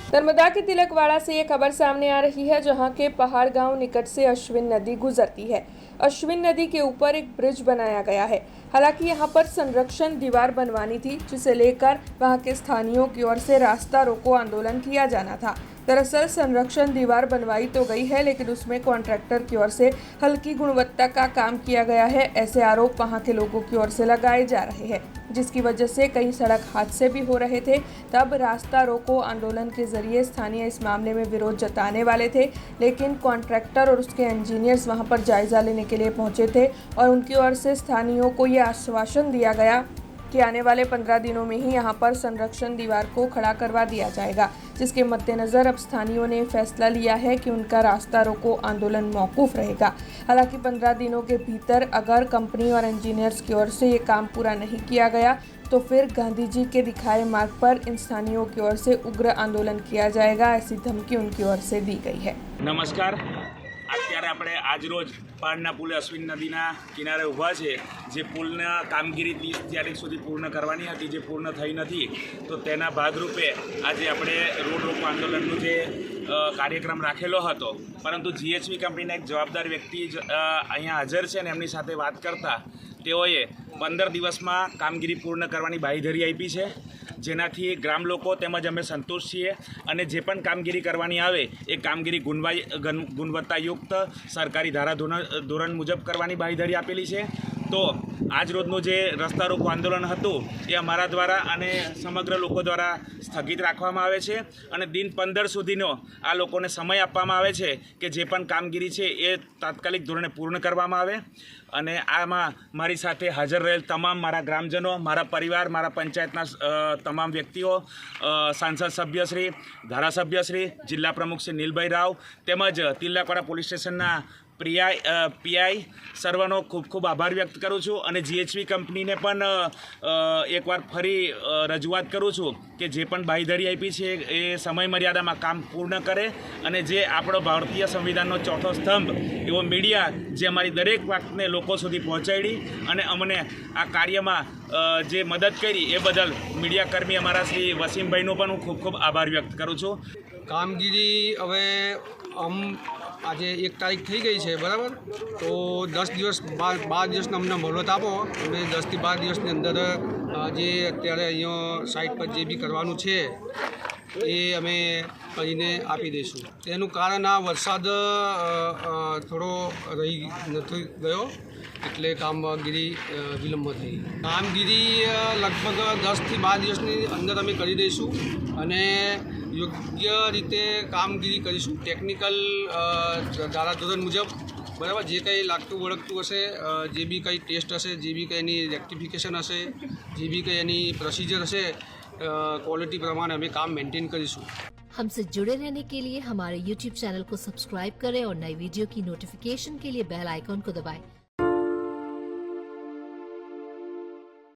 नर्मदा के तिलकवाड़ा से ये खबर सामने आ रही है, जहां के पहाड़ गांव निकट से अश्विन नदी गुजरती है। अश्विन नदी के ऊपर एक ब्रिज बनाया गया है। हालांकि यहां पर संरक्षण दीवार बनवानी थी, जिसे लेकर वहां के स्थानीयों की ओर से रास्ता रोको आंदोलन किया जाना था। दरअसल संरक्षण दीवार बनवाई तो गई है, लेकिन उसमें कॉन्ट्रैक्टर की ओर से हल्की गुणवत्ता का काम किया गया है, ऐसे आरोप वहां के लोगों की ओर से लगाए जा रहे हैं, जिसकी वजह से कई सड़क हादसे भी हो रहे थे। तब रास्ता रोको आंदोलन के जरिए स्थानीय इस मामले में विरोध जताने वाले थे, लेकिन कॉन्ट्रैक्टर और उसके इंजीनियर्स वहां पर जायजा लेने के लिए पहुंचे थे और उनकी ओर से स्थानीयों को यह आश्वासन दिया गया कि आने वाले 15 दिनों में ही यहां पर संरक्षण दीवार को खड़ा करवा दिया जाएगा, जिसके मद्देनजर अब स्थानीयों ने फैसला लिया है कि उनका रास्ता रोको आंदोलन मौकूफ रहेगा। हालांकि 15 दिनों के भीतर अगर कंपनी और इंजीनियर्स की ओर से ये काम पूरा नहीं किया गया तो फिर गांधी जी के दिखाए मार्ग पर इन स्थानीयों की ओर से उग्र आंदोलन किया जाएगा, ऐसी धमकी उनकी ओर से दी गई है। नमस्कार, અત્યારે આપણે આજરોજ પહાડના પુલે અશ્વિન નદીના કિનારે ઊભા છે। જે પુલના કામગીરી 30 તારીખ સુધી પૂર્ણ કરવાની હતી, જે પૂર્ણ થઈ નથી, તો તેના ભાગરૂપે આજે આપણે રોડ રોકો આંદોલનનો જે કાર્યક્રમ રાખેલો હતો, પરંતુ જીએચવી કંપનીના એક જવાબદાર વ્યક્તિ અહીંયા હાજર છે અને એમની સાથે વાત કરતા તેઓએ 15 દિવસમાં કામગીરી પૂર્ણ કરવાની બાંયધરી આપી છે, જેનાથી ગ્રામ લોકો તેમજ અમે સંતુષ્ટ છીએ અને જે પણ કામગીરી કરવાની આવે એ કામગીરી ગુણવત્તાયુક્ત સરકારી ધોરણ મુજબ કરવાની બાંયધરી આપેલી છે। તો આજ રોજનું જે રસ્તા રોકો આંદોલન હતું એ અમારા દ્વારા અને સમગ્ર લોકો દ્વારા સ્થગિત રાખવામાં આવે છે અને દિન 15 સુધીનો આ લોકોને સમય આપવામાં આવે છે કે જે પણ કામગીરી છે એ તાત્કાલિક ધોરણે પૂર્ણ કરવામાં આવે। અને આમાં મારી સાથે હાજર રહેલ તમામ મારા ગ્રામજનો, મારા પરિવાર, મારા પંચાયતના તમામ વ્યક્તિઓ, સાંસદ સભ્યશ્રી, ધારાસભ્યશ્રી, જિલ્લા પ્રમુખ શ્રી નીલભાઈ રાવ તેમજ તિલકવાડા પોલીસ સ્ટેશનના પીઆઈ સર્વનો ખૂબ ખૂબ આભાર વ્યક્ત કરું છું અને જીએચવી કંપનીને પણ એકવાર ફરી રજૂઆત કરું છું કે જે પણ બાંયધરી આપી છે એ સમય મર્યાદામાં કામ પૂર્ણ કરે અને જે આપણો ભારતીય સંવિધાનનો ચોથો સ્તંભ એવો મીડિયા જે અમારી દરેક વાતને લોકો સુધી પહોંચાડી અને અમને આ કાર્યમાં જે મદદ કરી એ બદલ મીડિયાકર્મી અમારા શ્રી વસીમભાઈનો પણ હું ખૂબ ખૂબ આભાર વ્યક્ત કરું છું। કામગીરી હવે આજે 1 તારીખ થઈ ગઈ છે, બરાબર? તો 10 દિવસ 12 દિવસનો અમને મોહલત આપો। અમે 10 થી 12 દિવસની અંદર જે અત્યારે અહીંયા સાઇટ પર જે બી કરવાનું છે એ અમે કરીને આપી દઈશું। તેનું કારણ આ વરસાદ થોડો રહી નથી ગયો એટલે કામગીરી વિલંબ થઈ। કામગીરી લગભગ 10 થી 12 દિવસની અંદર અમે કરી દઈશું અને યોગ્ય રીતે કામગીરી કરીશું। ટેકનિકલ ધારાધોરણ મુજબ, બરાબર, જે કંઈ લાગતું વળગતું હશે, જે બી કંઈ ટેસ્ટ હશે, જે બી કંઈ એની રેક્ટિફિકેશન હશે, જે બી કંઈ એની પ્રોસિજર હશે, क्वालिटी प्रमाण हमें काम मेंटेन करीશું। हमसे जुड़े रहने के लिए हमारे YouTube चैनल को सब्सक्राइब करें और नई वीडियो की नोटिफिकेशन के लिए बेल आइकॉन को दबाएं।